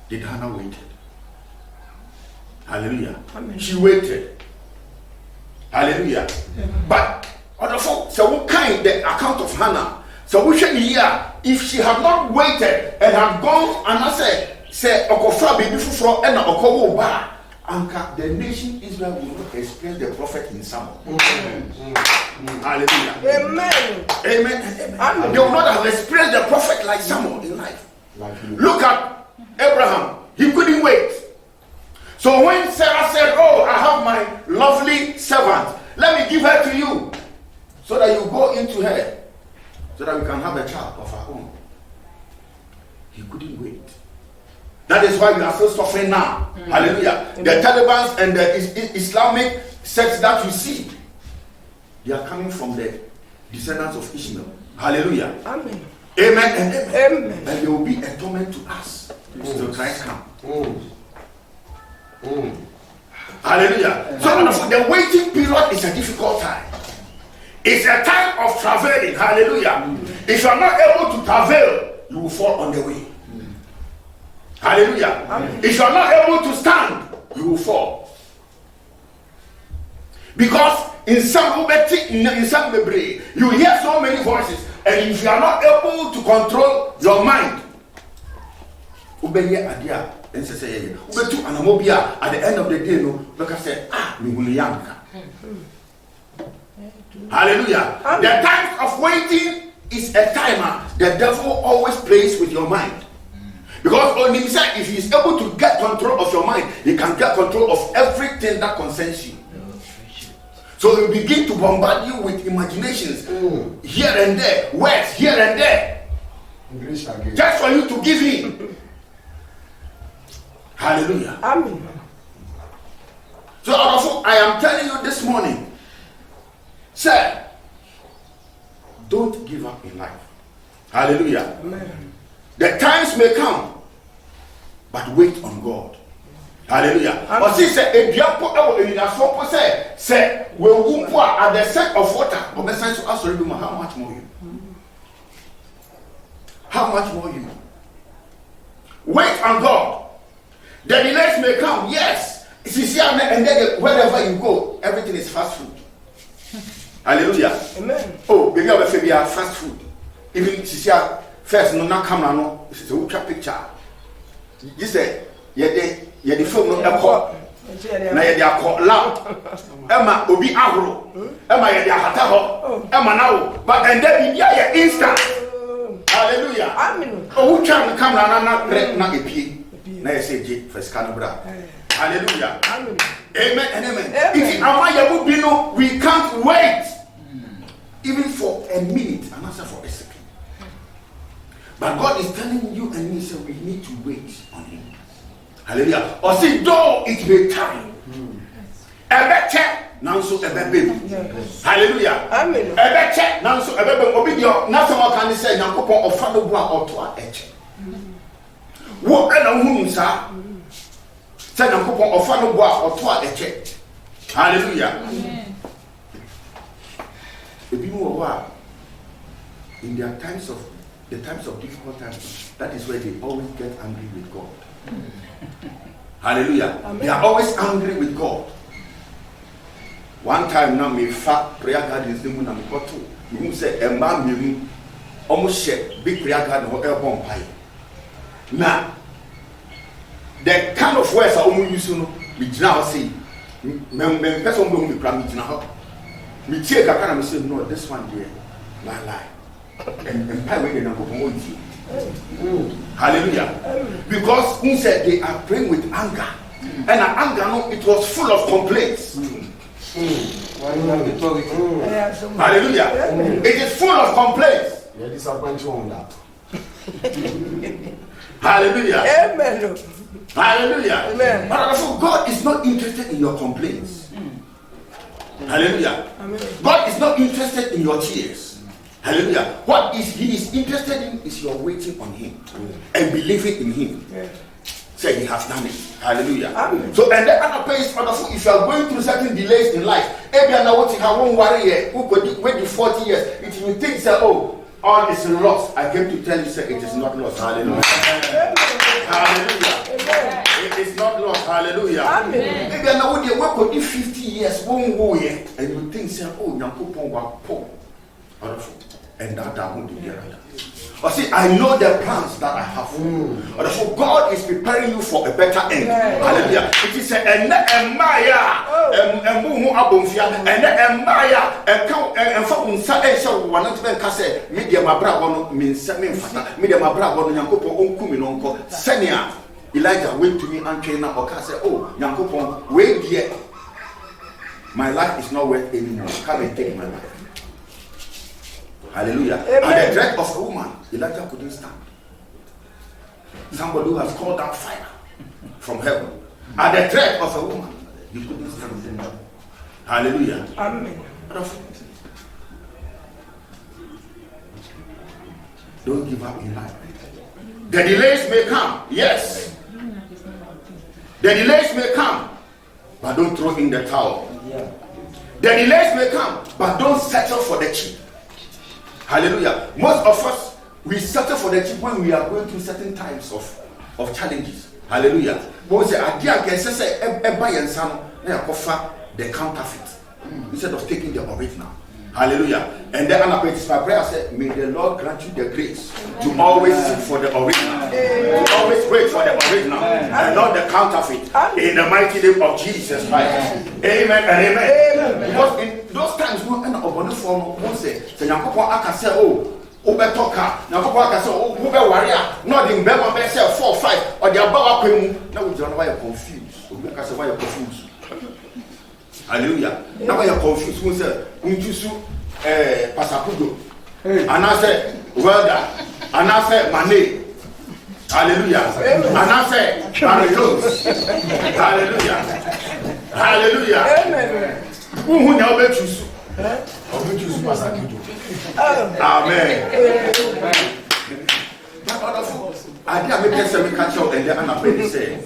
did Hannah wait? Hallelujah. Amen. She waited. Hallelujah. But so what kind the account of Hannah? So we should hear if she had not waited and had gone and I say Okofa baby for and Okowo ba, Anka the nation Israel will not experience the prophet in Samuel. Hallelujah. Amen. Amen. They will not have experienced the prophet like Samuel in life. Look at Abraham. He couldn't wait. So when Sarah said, "Oh, I have my lovely servant. Let me give her to you, so that you go into her, so that we can have a child of our own." He couldn't wait. That is why we are so suffering now. Hallelujah. The Taliban and the Islamic sects that you see, they are coming from the descendants of Ishmael. Hallelujah. Amen. Amen and amen. Amen. And there will be a torment to us till Christ come. Hallelujah. So the waiting period is a difficult time. It's a time of traveling. Hallelujah. If you are not able to travel, you will fall on the way. Hallelujah. Amen. If you are not able to stand, you will fall. Because in some memory, you hear so many voices, and if you are not able to control your mind, at the end of the day, no, because say, hallelujah. Amen. The time of waiting is a timer. The devil always plays with your mind. Because on himself, if he is able to get control of your mind, he can get control of everything that concerns you. So he begin to bombard you with imaginations here and there, words here and there, just for you to give in. Hallelujah. Amen. So also, I am telling you this morning, sir, don't give up in life. Hallelujah. Amen. The times may come, but wait on God. Hallelujah. Or see, say, if you say, we at the set of water, or how much more you? How much more you? Wait on God. The delays may come, yes. And then wherever you go, everything is fast food. Hallelujah. Amen. Oh, baby, I will be fast food. Even first, no, not camera, no. This is a ultra picture. You say, yeah, the film no echo. Na ye dia call loud. Emma obi ahoro. Emma ye dia hataho. Emma now. But and then be ya instant. Hallelujah. Amen. Oh, who can come na epie. Na ye say je first can bra. Hallelujah. Amen. Amen and amen. If amaya be no, we can't wait even for a minute and answer for a second. But God is telling you and me, so we need to wait on Him. Hallelujah. Or see, though it may time, a better now so a baby. Hallelujah. Amen. A better now so a baby. Obedience. Now someone can say, "Now couple of father or to a etch." What and a woman, sir? Say, "Now couple of father or to a etch." Hallelujah. If you know what, in their times of difficult times, that is where they always get angry with God. Hallelujah. Amen. They are always angry with God. One time now, me fat prayer gardens, the moon and got to. You say, a man, almost share big prayer garden or air bomb pie. Now, the kind of words I almost use to be now say, men person will be promised now. Me take a kind of say, no, this one here, lie. And pie way they go. Hallelujah. Because he said they are praying with anger. And anger, no, it was full of complaints. Hallelujah. It is full of complaints. Hallelujah. Amen. Hallelujah. Amen. But also, God is not interested in your complaints. Hallelujah. Amen. God is not interested in your tears. Hallelujah. What He is interested in is your waiting on Him and believing in Him. Say He has done it. Hallelujah. Amen. So and the other place, wonderful. If you are going through certain delays in life, if you are not watching, I won't worry. Who could wait 40 years? If you think, say, oh, all is lost, I came to tell you, say, it is not lost. Hallelujah. Hallelujah. It is not lost. Hallelujah. Amen. Maybe I know they work with 50 years, won't go here, and you think, say, oh, Nyankopon wa po. And that won't be there. But see, I know the plans that I have for you. So God is preparing you for a better end. Hallelujah. It is a Maya, and Mumu Abumfia, and Maya, and Faunsa, and so one of them can say, Media Mabrabo means Semin Fata, Media Mabrabo, Yankopo, Unkuminonko, Senia. Elijah went to me and came up or say, oh, Yankopon, wait here. My life is not worth anymore. Come and take my life. Hallelujah. At the threat of a woman, Elijah couldn't stand. Somebody who has called down fire from heaven. At the threat of a woman, he couldn't stand. Hallelujah. Amen. Don't give up in life. The delays may come, yes. The delays may come, but don't throw in the towel. The delays may come, but don't settle for the cheap. Hallelujah. Most of us, we settle for the cheap when we are going through certain times of challenges. Hallelujah. But say, I can say, the counterfeit instead of taking the original. Hallelujah. And then my prayer said, may the Lord grant you the grace to always seek for the original, to always wait for the original and not the counterfeit. In the mighty name of Jesus Christ. Amen and amen. Because in those times, we end up on the form of say, I can say, oh, Ubetoka, now I can say, oh, Ube warrior, not in Bema, say 4 or 5, or the above. Now we don't know why you're confused. We can say why you're confused. Hallelujah. Now you're confused. We say, Pasapudo. And I say, Welda. And I say, Mane. Hallelujah. And I say, Maricos. Hallelujah. Hallelujah. Amen. Who now bet you? I'll bet you, Pasapudo. Amen. I didn't make some catch up and then I'm say,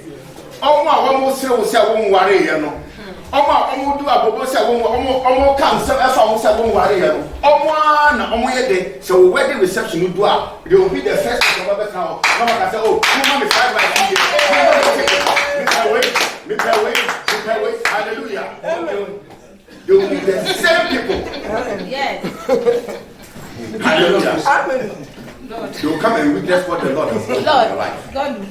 oh, my almost say, won't worry, you know. Omo do abobo say omo come say e fa say won ware here no omo na omo ye de so wedding reception do a they will be the first to come back now mama ka say oh mama me 5 by 3 me can wait hallelujah they will be the same people yes hallelujah amen they will come and witness what the Lord has done in their life God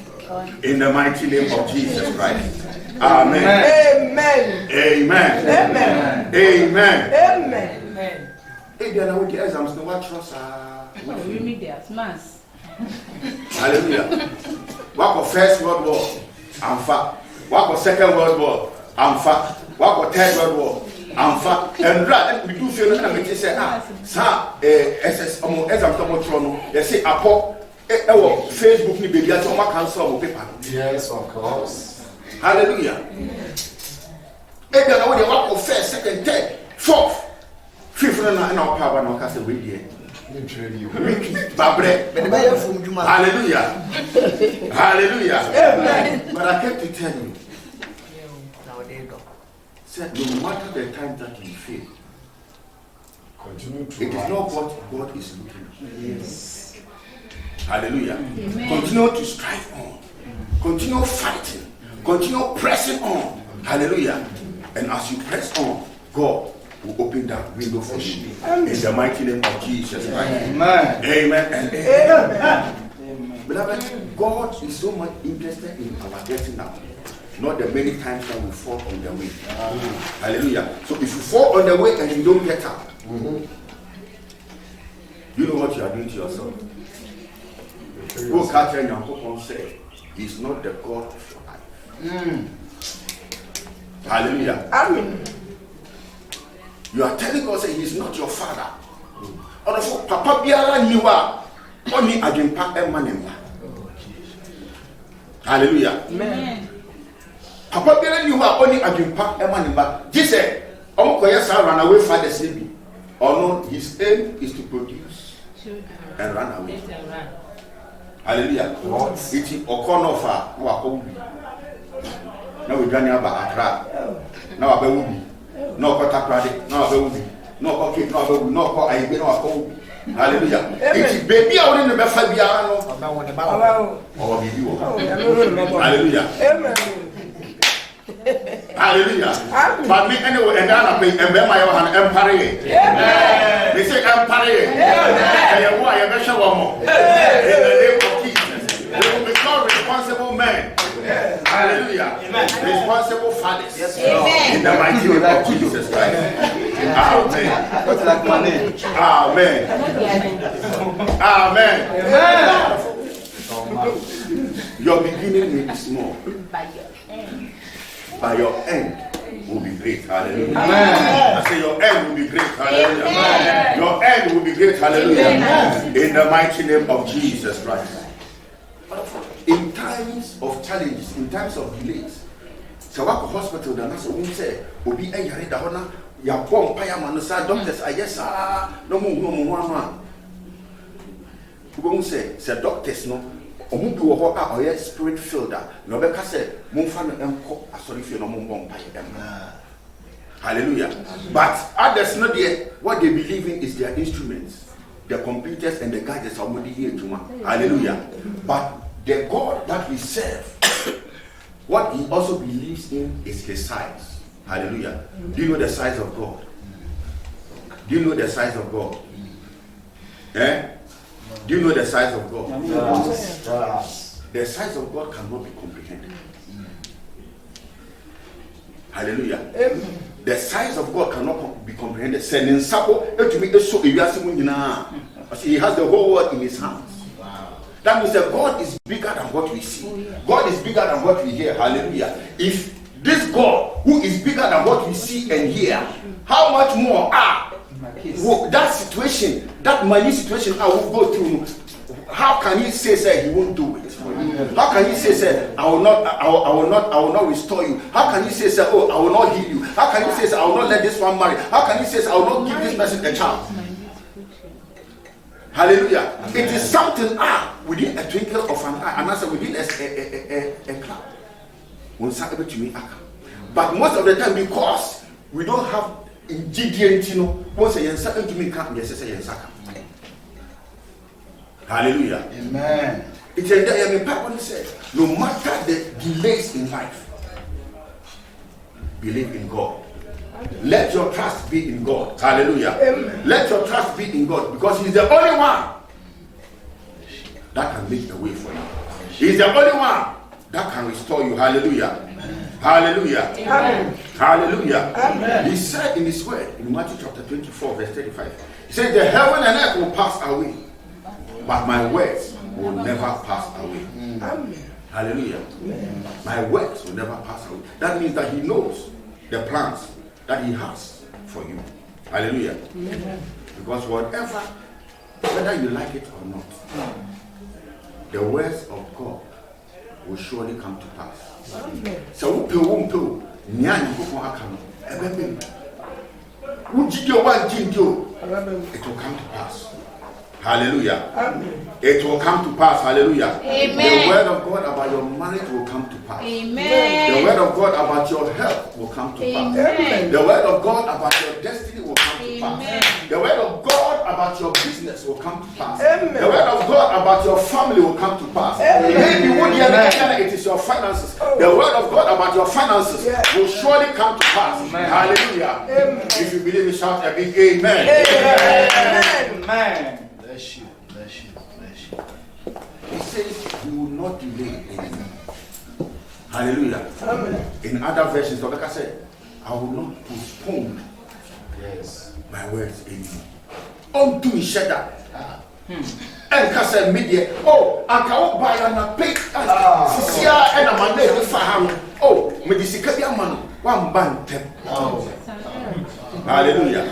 in the mighty name of Jesus Christ. Amen. Amen. Amen. Amen. Amen. Amen. Hey, there are the exams. No one trust. Remedial mass. Hallelujah. What for First World War? I'm fat. What for Second World War? I'm fat. What for Third World War? I'm fat. And we do feel that we say, sir, SS, exams come on. They say, Apo, Facebook ni baby. I don't cancel paper. Yes, of course. Hallelujah. If you know the work of first, second, third, fourth, fifth, and our power, no cast away here. Hallelujah. Hallelujah. Amen. But I came to tell you, said no matter the time that you fail, continue to it is not what God is looking at. Yes. Hallelujah. Amen. Continue to strive on. Continue fighting. Continue pressing on. Hallelujah. And as you press on, God will open that window for you. Amen. In the mighty name of Jesus Christ. Amen. Amen. And amen. Amen. Beloved, God is so much interested in our getting up. Not the many times that we fall on the way. Amen. Hallelujah. So if you fall on the way and you don't get up, you know what you are doing to yourself. Go catch and your say, He's not the God of your life. Hallelujah. Amen. You are telling God that He is not your father. Also, Papa Biara niwa only agimpa emanemba. Hallelujah. Amen. Papa Biara niwa only agimpa emanemba. Jesus, omokoya sa run away fathers nabi. Or no, his aim is to produce and run away. Hallelujah. It's okonofa wakobi. Now we done about Accra. Now I will be. No Cotaprade. No I will be. No Cocky. No I will be. No I will be. No Hallelujah. It's baby I wouldn't remember Fabiano. Hallelujah. Hallelujah. But me anyway, and then I pay and my empire. They say empire. And why I measure one more. In the name of Jesus. They will become responsible men. Hallelujah. Responsible fathers. In the mighty name of Jesus Christ. Amen. Amen. Amen. Your beginning may be small, but your end will be great. Hallelujah. Amen. I say your end will be great. Hallelujah. Amen. Your end will be great. Hallelujah. Amen. In the mighty name of Jesus Christ. In times of challenges, in times of delays, so what hospital the nurse won't say, will be a yard honor, your bomb fireman, doctors, I guess, no more. Who won't say, doctors, no. Omubi wo ho a oye spirit filled no be ka say momfa no enko asori fie no mombom pa yem. Hallelujah. But others not there, what they believe in is their instruments, the computers and the gadgets are more here to. Hallelujah. But the God that we serve, what he also believes in is his size. Hallelujah. Do you know the size of God? Do you know the size of God? Do you know the size of God? Yes. The size of God cannot be comprehended. Hallelujah. The size of God cannot be comprehended. He has the whole world in his hands. That means that God is bigger than what we see. God is bigger than what we hear. Hallelujah. If this God who is bigger than what we see and hear, how much more that situation, that minute situation I will go through, how can he say he won't do it for you? How can he say I will not restore you? How can he say I will not heal you? How can he say I will not let this one marry? How can he say I will not give this person a child? Hallelujah. It is something within a twinkle of an eye, and also within a cloud. But most of the time, because we don't have ingredient, once a second to me can't be a hallelujah. Amen. It's a Bible said, no matter the delays in life, believe in God. Let your trust be in God. Hallelujah. Amen. Let your trust be in God, because he's the only one that can make a way for you. He's the only one that can restore you. Hallelujah. Hallelujah. Amen. Hallelujah. Amen. He said in his word in Matthew chapter 24 verse 35, he said the heaven and earth will pass away, but my words will never pass away. Amen. Hallelujah. Amen. My words will never pass away. That means that he knows the plans that he has for you. Hallelujah. Amen. Because whatever, whether you like it or not, the words of God will surely come to pass. So it will come to pass. Hallelujah. Amen. It will come to pass. Hallelujah. Amen. The word of God about your marriage will come to pass. Amen. The word of God about your health will come to pass. Amen. The word of God about your destiny will come to pass. Amen. The word of God about your business will come to pass. Amen. The word of God about your family will come to pass. Maybe it is your finances. The word of God about your finances will surely come to pass. Amen. Hallelujah. Amen. If you believe it, shout a big amen. Amen. Amen. Bless you. He says he will not delay anything. Hallelujah. Amen. In other versions, like I said, I will not postpone my words anymore. Unto each other. And Casa Media, I can't buy on a plate. Sia and a man there for him. Medicicabia man, one band. Hallelujah.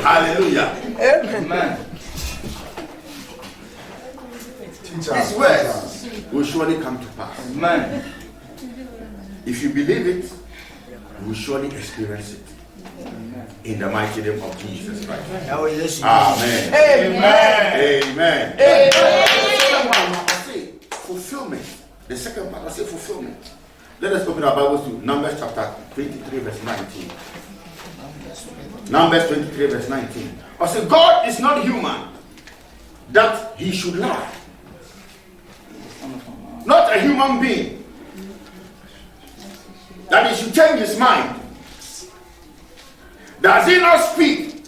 Hallelujah. Amen. His words will surely come to pass. Amen. If you believe it, you will surely experience it. In the mighty name of Jesus Christ. Amen. Amen. Amen. I say fulfillment. The second part, I say fulfillment. Let us open our Bibles to Numbers chapter 23, verse 19. Numbers 23 verse 19. I say God is not human that he should lie. Not a human being that he should change his mind. Does he not speak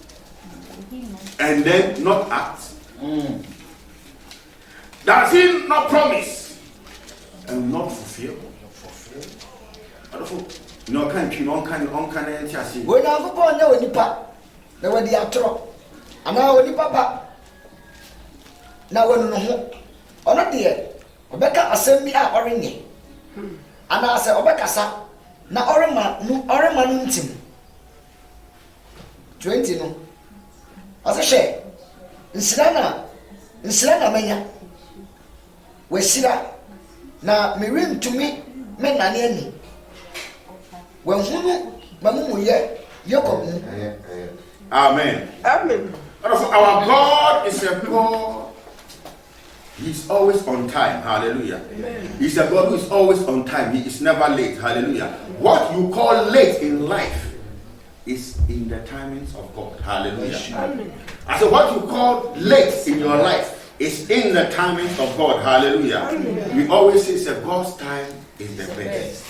and then not act? Does he not promise and not fulfill? No can you on can see. When I go on the nipa, the way the actor, and now when the papa. Now when no, or not dear, Obeka assembly are orange. And I say Obeka sa, na Orema team. 20 no. As a share, Nsilana menya. We sira na mirim to me men ani. When hunu mamu ye Yakob. Amen. Amen. Our God is a God. He's always on time. Hallelujah. Amen. He's a God who is always on time. He is never late. Hallelujah. What you call late in life is in the timings of God. Hallelujah. Amen. I said what you call late in your life is in the timings of God. Hallelujah. Amen. We always say that God's time is the best.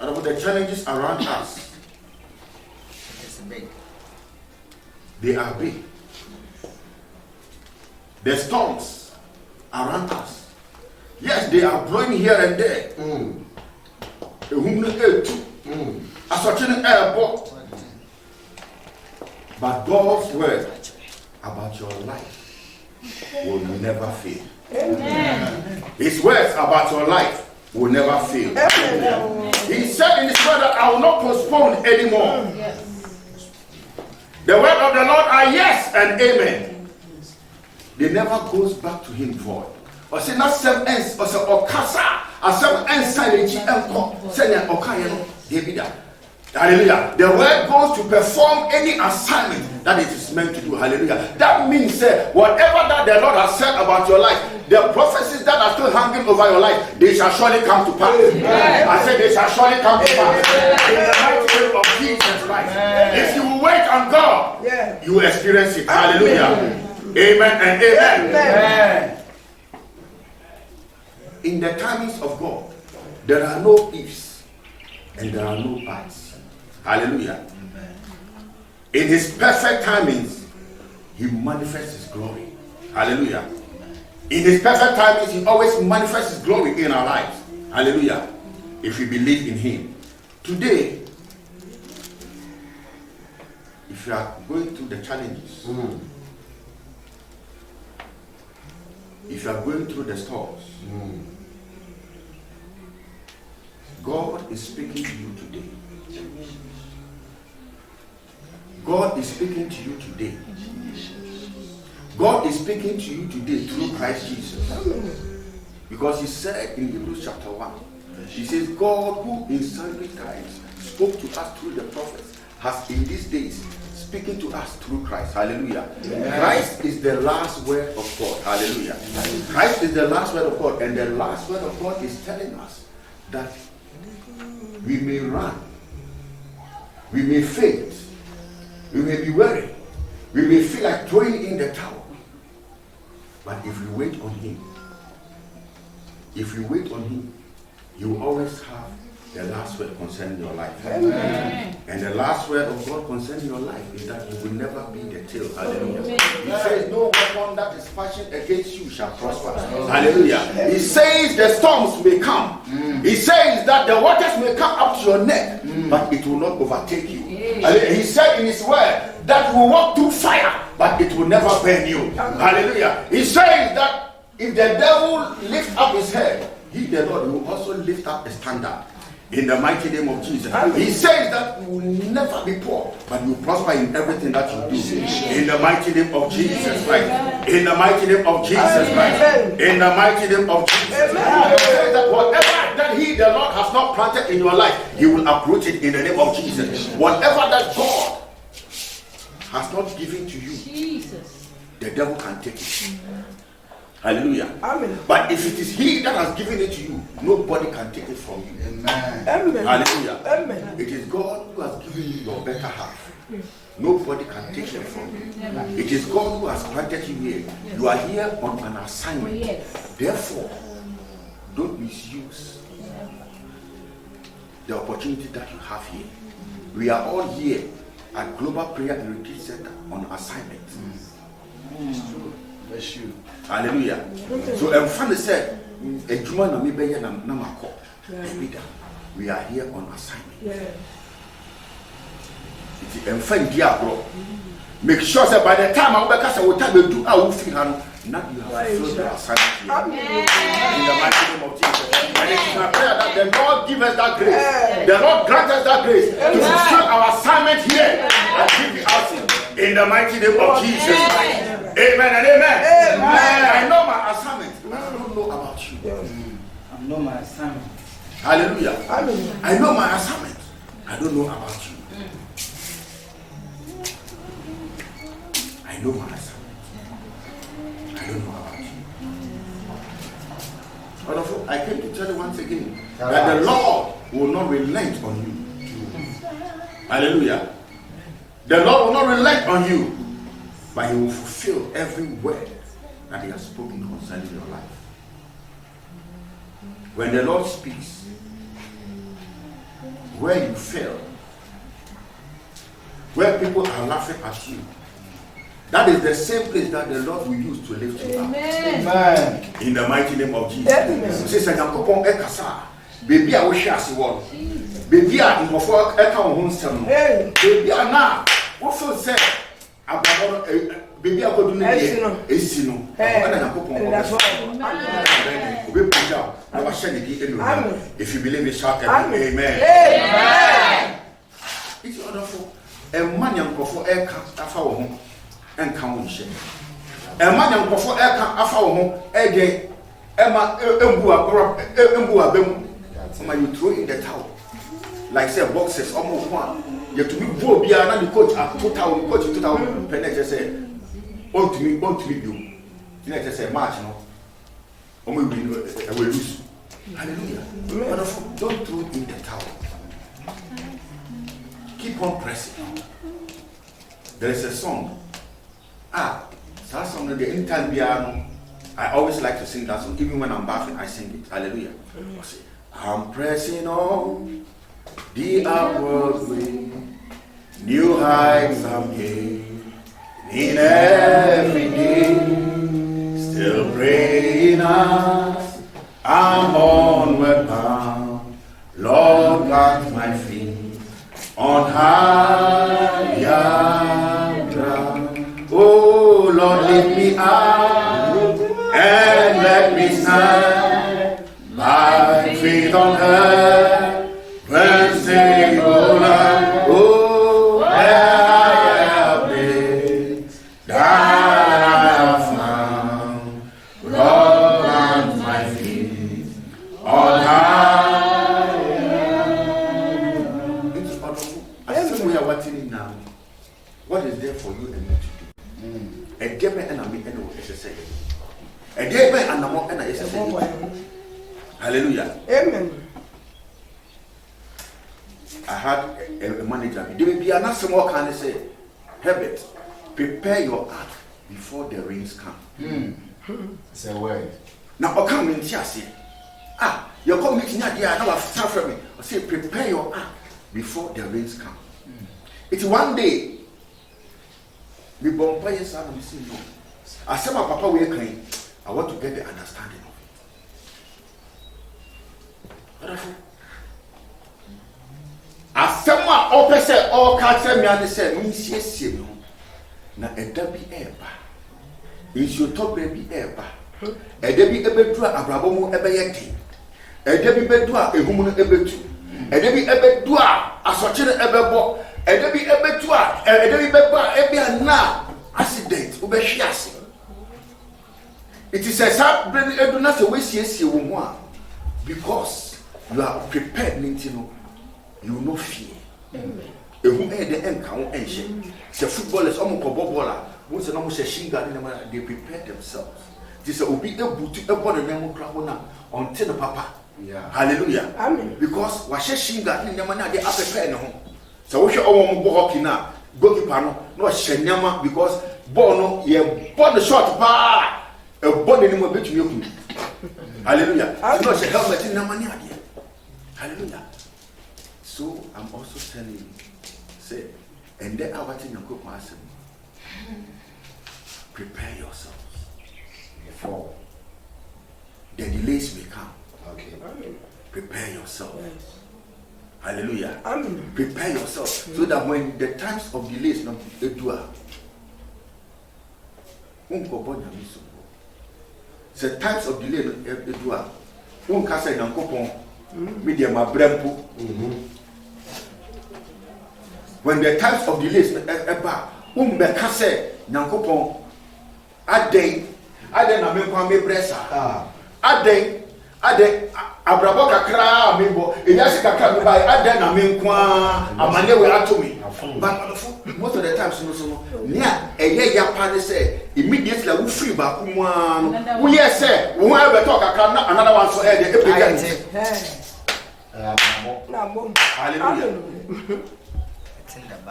And about the challenges around us, they are big. The storms around us, yes, they are blowing here and there. But God's word about your life will never fail. Amen. His words about your life will never fail. Amen. He said in his word that I will not postpone anymore. Yes. The word of the Lord are yes and amen. They never goes back to him void. Or say not seven ends or say okasa or seven ends silent enko say na okayeno David. Hallelujah. The word goes to perform any assignment that it is meant to do. Hallelujah. That means whatever that the Lord has said about your life, the prophecies that are still hanging over your life, they shall surely come to pass. Amen. I said they shall surely come to pass. In the mighty name of Jesus Christ. If you will wait on God, you will experience it. Hallelujah. Amen and amen. Amen. In the timings of God, there are no ifs and there are no buts. Hallelujah. In his perfect timings, he manifests his glory. Hallelujah. In his perfect timings, he always manifests his glory in our lives. Hallelujah. If we believe in him. Today, if you are going through the challenges, if you are going through the storms, God is speaking to you today. God is speaking to you today. God is speaking to you today through Christ Jesus. Because he said in Hebrews chapter 1, he says, God who in sundry times spoke to us through the prophets has in these days speaking to us through Christ. Hallelujah. Amen. Christ is the last word of God. Hallelujah. Amen. Christ is the last word of God, and the last word of God is telling us that we may run, we may faint, we may be weary, we may feel like throwing in the towel. But if you wait on him, you will always have the last word concerning your life. Amen. And the last word of God concerning your life is that you will never be the tail. Hallelujah. Amen. He says, no weapon that is fashioned against you shall prosper. Amen. Hallelujah. He says the storms may come. He says that the waters may come up to your neck, but it will not overtake you. He said in his word that you will walk through fire, but it will never burn you. Hallelujah. He says that if the devil lifts up his head, he, the Lord, will also lift up a standard. In the mighty name of Jesus. He says that you will never be poor, but you prosper in everything that you do. In the mighty name of Jesus Christ. In the mighty name of Jesus Christ. In the mighty name of Jesus Christ. He says that whatever that he, the Lord, has not planted in your life, he will uproot it in the name of Jesus. Whatever that God has not given to you, the devil can take it. Hallelujah. Amen. But if it is He that has given it to you, nobody can take it from you. Amen. Amen. Hallelujah. Amen. It is God who has given you your better half. Nobody can take it from you. It is God who has planted you here. You are here on an assignment. Therefore, don't misuse the opportunity that you have here. We are all here at Global Prayer and Retreat Center on assignment. Bless you. Hallelujah. So I'm funny said, we are here on assignment. Make sure that by the time I'm back, I will tell you now you have fulfilled the assignment here. In the mighty name of Jesus. And it is my prayer that the Lord give us that grace. The Lord grant us that grace to fulfill our assignment here and give it out in the mighty name of Jesus. Amen and amen. I know my assignment. I don't know about you. I know my assignment. Hallelujah. I know my assignment. I don't know about you. I know my assignment. I don't know about you. Wonderful. I came to tell you once again that the Lord will not relent on you. Hallelujah. The Lord will not relent on you, but He will fulfill every word that He has spoken concerning your life. When the Lord speaks, where you fail, where people are laughing at you, that is the same place that the Lord will use to lift you up. Amen. In the mighty name of Jesus. Sister Yankopon Ekasa, baby, I wish I see one. Baby, I in before Eka on some. Baby, I now also said, baby, I go to Esino. If you believe it, shout amen. Amen. It's wonderful. A man young before Eka after home. And count share. A man young before Eka after home, again, Emma Embua Bem. You throw in the towel. Like say boxes almost one. You have to be Bobia, the coach at 2,000, coach 2,000 penalty say, on to me, you. You know, say, March, no. Or we will lose. Hallelujah. Don't throw in the towel. Keep on pressing. There is a song. That song, the anytime piano. I always like to sing that song. Even when I'm bathing, I sing it. Hallelujah. I'm pressing on the upward way. New heights I'm gaining in every day. Still praying as I'm onward bound. Lord, plant my feet on higher ground. Oh, Lord, lift me up and let me stand by faith on earth when stable land. Oh, there I have been, that I have found. Lord, plant my feet on high. It's wonderful. I think we are watching it now. What is there for you and me to do? A given enemy and a given animal and a hallelujah. Amen. I had a manager. There will be another more kind of say, Herbert, prepare your heart before the rains come. It's a word. Now, I'll come in here. You're coming in here. Now, I've suffered me. I say, prepare your heart before the rains come. It's one day. We bombay and son, we say no. I said, my papa, we are clean. I want to get the understanding of it. As someone opposite all cancer, me understand, me see you. Now, a debby airba. Is your top baby airba. A debby ebedua, a brabomo ebeyeti. A debby bedua, a human ebetu. A debby ebedua, a sorted ebebo. A debby ebetua, a debby beba, ebia na accident, ubeshiasi. It is a sad brain, do not waste yes, you want because you are prepared, you will not fear. Who had the end count and shit. The footballers almost a bobola, once and almost a shinga, they prepare themselves. This will be able to avoid the name of until the papa. Yeah. Hallelujah. Amen. Because what she shinga in Yamana de Ape home. So we should all walk in now. Goalkeeper no shenyama because ball no ye ball the shot pa a ball any more between you. Hallelujah. No she helmet in Yamania. Hallelujah. So I'm also telling you, say, and then I want to go past prepare yourselves for the delays may come. Okay. Prepare yourself. Hallelujah. Amen. Prepare yourself so that when the times of delays not endure, the times of delay endure. Say media my brempo. When the times of delays eba, say nyankopon aden na me kwa me bresa. Aden abrabo kakra mebo eyasi kakra me bai aden na me kwa amane we atomi. But most of the times no nia eye ya pa ne say immediately we free ba ku mu an we hear say we want to talk kakra na another one so e dey hallelujah.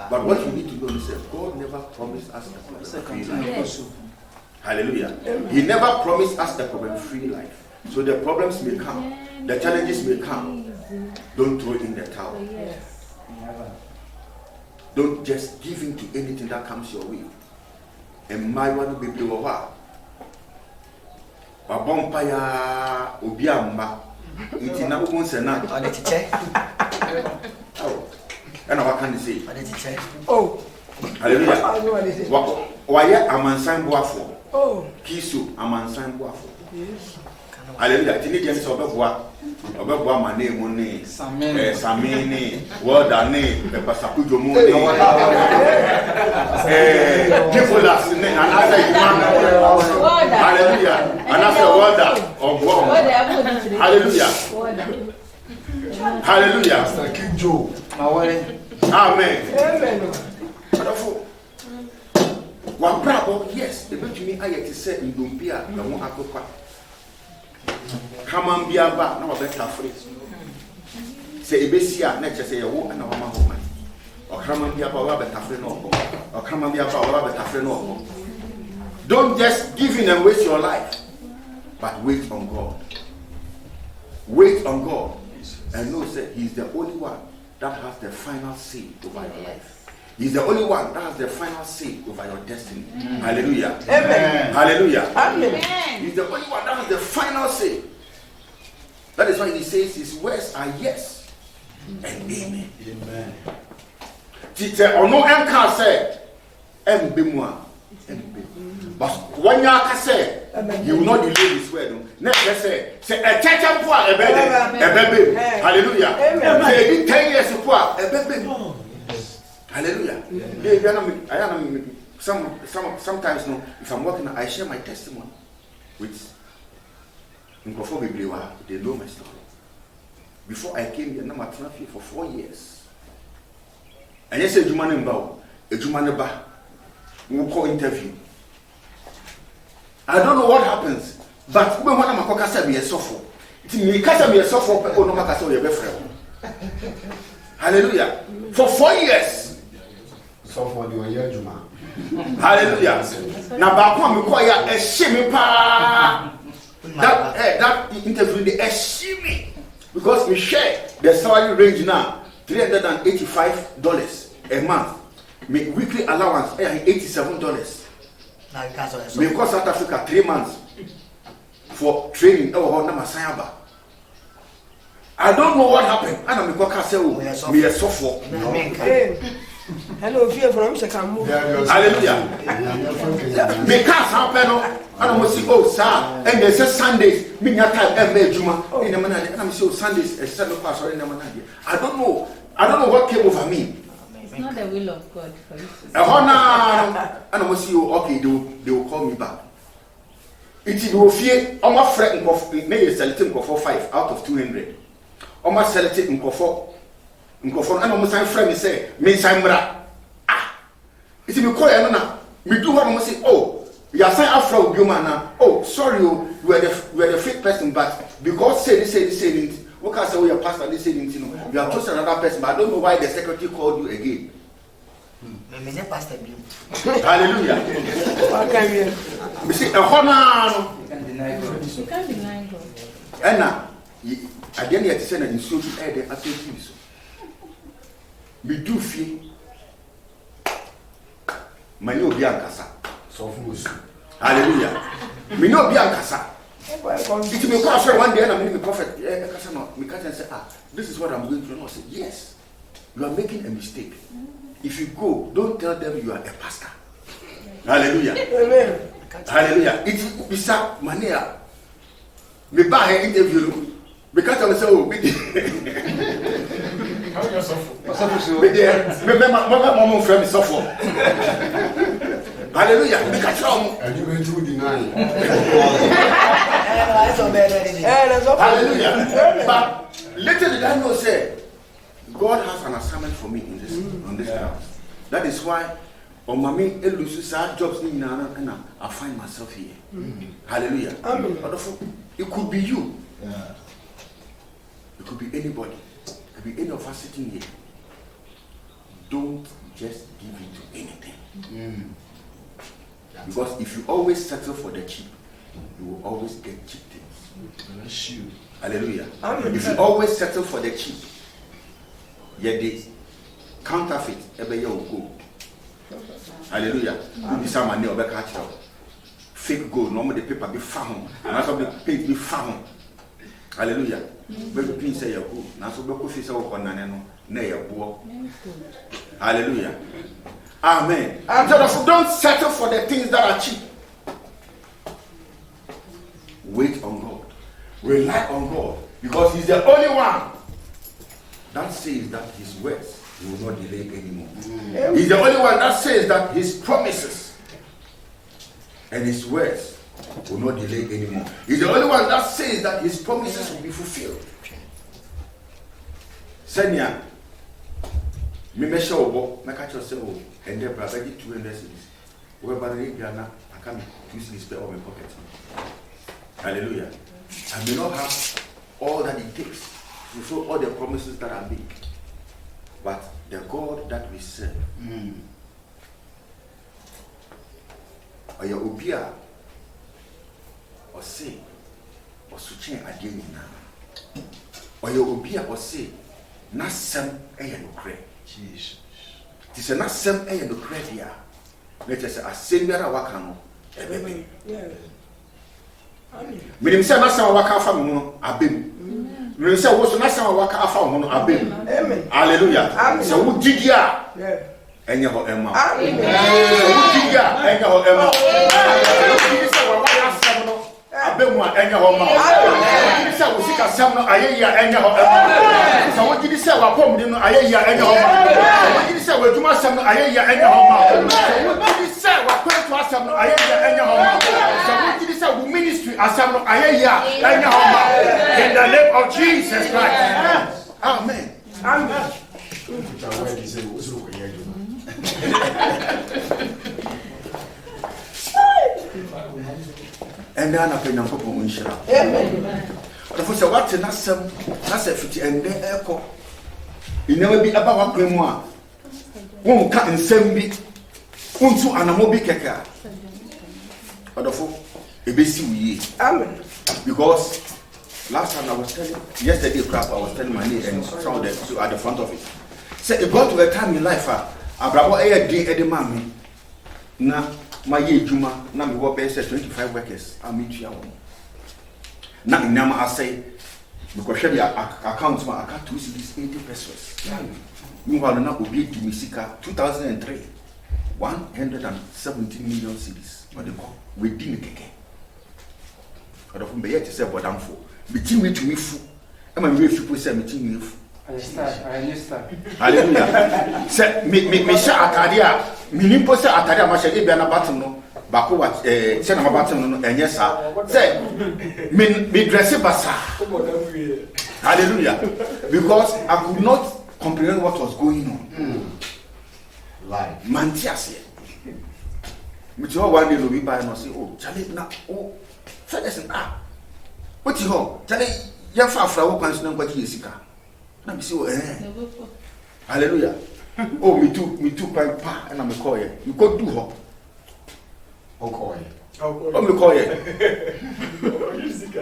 But what you need to know is that God never promised us a problem-free life. Hallelujah. He never promised us a problem-free life. So the problems may come, the challenges may come. Don't throw in the towel. Don't just give in to anything that comes your way. And my one will be over. Babompaya Obiamba. Itina Ubunsenat. And what can you say? Oh, hallelujah. Why am I sign boafo? Oh, Kisu, am I sign boafo? Hallelujah. Teenagers of my name, money, Samini, Wardane, Pasapujo Moon, Nicholas, and hallelujah. And after water of war. Hallelujah. Hallelujah. King Joe. Amen. amen. One bravo, yes, the between I to say in Dumpia, the one Akopa. Come on, be about no better phrase. Say Besia, next say a woman and a woman. Or come and be about Robert Tafreno, or come and be about Robert Tafreno. Don't just give in and waste your life, but wait on God. Wait on God. And know that He's the only one that has the final say over your life. He's the only one that has the final say over your destiny. Hallelujah. Amen. Hallelujah. Amen. He's the only one that has the final say. That is why He says His words are yes and amen. Amen. Tite ono enka say embemu a embe. But when you say He will not delay His word. Next say a church po a ebebe. Hallelujah. Say 10 years po a ebebe. Hallelujah. Sometimes no, if I'm working, I share my testimony with Nkofo. They know my story. Before I came here, I'm here for 4 years. And yes, a Jumaneba will call interview. I don't know what happens, but when I'm a cocker, me a software. It's me, because me a software, no matter your friend. Hallelujah. For 4 years. So for the year Juma. Hallelujah. Now, back when we call you a shimmy pa. That interview, they shimmy. Because we share the salary range now $385 a month. My weekly allowance $87. We cost South Africa 3 months for training. I don't know what happened. I don't know me a software. Hello, fear from Chicago. Hallelujah. Me can't happen. I don't see sir. And they say Sundays, me not time every Juma. In the manade, and I'm so Sundays, a 7 pass or in the manade. I don't know what came over me. It's not the will of God for you. And I see you. Okay, they will call me back. It will fear. I'm a friend of maybe selecting for 5 out of 200. I'm a selecting for. Nkofo na mo san frɛ me sɛ me san mra it's me call na me do ho mo say oh You are saying Afro Biomana. Oh, sorry, you are the fake person, but because say this. What can I say? Your pastor, this saying, you know, you are trusting another person, but I don't know why the secretary called you again. Hallelujah. You see, a honor. You can't deny God. And now, I didn't yet send an instruction to add the attention. Me do feel my no biancasa. So Hallelujah. Me no biancasa. It may come one day and I'm the prophet. We can't say, this is what I'm going to. I say, yes, you are making a mistake. If you go, don't tell them you are a pastor. Hallelujah. Amen. Hallelujah. It is a mania. Me buy an interview because I say, oh, me mama friend me suffer. Hallelujah. Me catch on. and you going to deny. Hallelujah. But little did I know, say, God has an assignment for me in this on this ground. That is why on my main jobs in Nana, I find myself here. Hallelujah. It could be you. Yeah. It could be anybody. It could be any of us sitting here. Don't just give it to anything. Because if you always settle for the cheap, you will always get cheap things. Hallelujah. If you always settle for the cheap, yet the counterfeit, every year will go. Hallelujah. This is money over catch up. Fake gold, normally the paper be found, and also the paint be found. Hallelujah. Maybe pin say you go. Now so be coffee say we on naneno na ya bo. Hallelujah. Amen. So don't settle for the things that are cheap. Wait on God. Rely on God, because He's the only one that says that His words will not delay anymore. He's the only one that says that His promises and His words will not delay anymore. He's the only one that says that His promises will be fulfilled. Senya, me measure obo, me catch yourself, and then brother get 200 cities. Whereby the Ghana, I can use this spare on my pocket. Hallelujah. I may not have all that it takes to fulfill all the promises that are made, but the God that we serve, or your obia, or say, or switching again now, or your obia, or say, not some air no cray. It is not some air no cray here. Let us say, a senior wakano, Minim say na say waka afa me ho abem. Minim say wo so na say waka afa ho no abem. Amen. Hallelujah. So wo gigi a enye ho ema. Amen. So wo gigi a enye ho ema. Gigi say wa ya asem no abem a enye ho ma. Gigi say wo sika asem no ayeyi a enye ho ema. So wo gigi say wa pom no ayeyi a enye ho ma. Wo gigi say wa duma asem no ayeyi a enye ho ma. So wo gigi say wa kwanto asem no ayeyi a enye ho ma. So wo gigi say wo ministry asem no ayeyi a enye ho ma. In the name of Jesus Christ. Amen. Amen. And then I can put on Shira. Amen. If you what in some, that's a 50 and then echo. You never be about one more. Won't cut in 7 bit. Won't to an amobi keka. But of all, a basic amen. Because last time I was telling, yesterday crap, I was telling my name and some of them at the front of it. Say, it got to a time in life, I brought a day at the mommy. Now, my year Juma, now we work best 25 workers. I meet you. Now, in Nama, I say, because the accounts, my account to this 80 pesos. Meanwhile, now will be to Misika 2003, 117 million cities. What they call within the keke. But of me, yet to say, what I'm for. Between me to me, I'm a real people say, between me. I understand. Hallelujah. Say, me share Atadia. Minimpo say Atadia, my share be an abatum. Baku what? Say no abatum no. And yes, sir. Say, me dress it basa. Hallelujah. Because I could not comprehend what was going on. Like Mantias here. Me to one day we buy no say oh Charlie na oh first what you ho Charlie ya fa wo kwan so na kwaji esika na me say oh hallelujah oh me too quite pa na me call here you go do ho Okay. oh me call here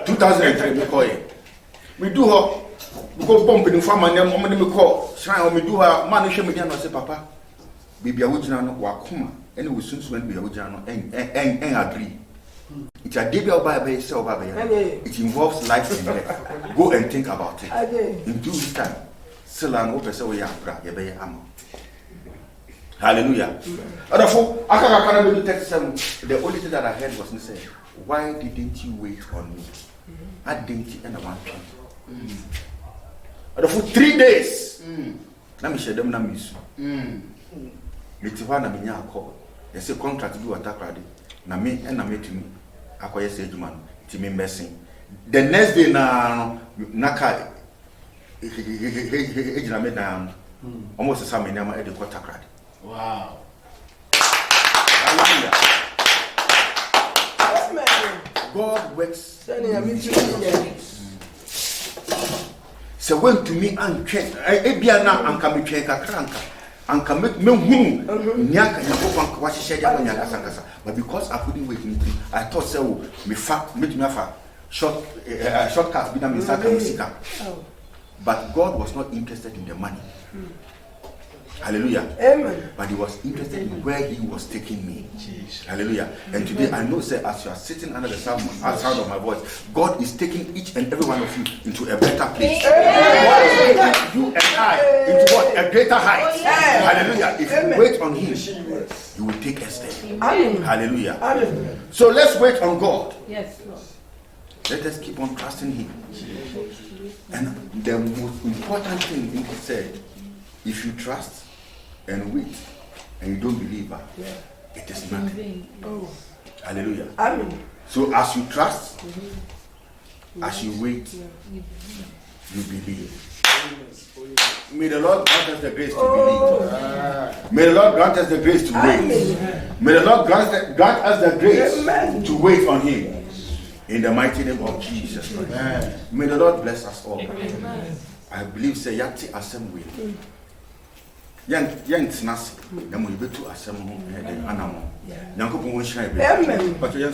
2003 me call here we do ho we go bump in farm and me call shrine me do ha man hwe me dia no say papa baby a wugina no wakoma ene wo sunsu ene baby a wugina no en agree it a dey about by say about by it involves life and death go and think about it in 2 weeks time selan wo pese wo ya bra ye be am hallelujah adafo akaka kana be text them the only thing that I heard was say why didn't you wait on me I didn't and I want you adafo 3 days na me shedem na misu Mitiwa na minya akọ yesi contract bi watakrade na me na metumi akoye se adwuma no ti me messing the next day na naka ejina me na almost some me na e de contract. Wow. Hallelujah. God works. So when to me and check ebia na anka me check akranka anka me hunu nyaka nyakofan kwa hye dia nyaka sankasa but because I couldn't wait me I thought say me fa shortcut bi na me saka musika but God was not interested in the money. Hallelujah. Amen. But he was interested in where he was taking me. Hallelujah. And today I know, sir, as you are sitting under the sound of my voice, God is taking each and every one of you into a better place. God is taking you and I into what? A greater height. Hallelujah. If you wait on him, you will take a step. Hallelujah. So let's wait on God. Yes, Lord. Let us keep on trusting him. And the most important thing he said, if you trust and wait and you don't believe her, it is nothing. Hallelujah. Amen. So as you trust, as you wait, you believe. May the Lord grant us the grace to believe. May the Lord grant us the grace to wait. May the Lord grant us the grace to wait on him. In the mighty name of Jesus Christ. May the Lord bless us all. I believe say yati assembly. Yan tinasi. Yamu yibetu asemu anamo. Yankopon won shine be. But yan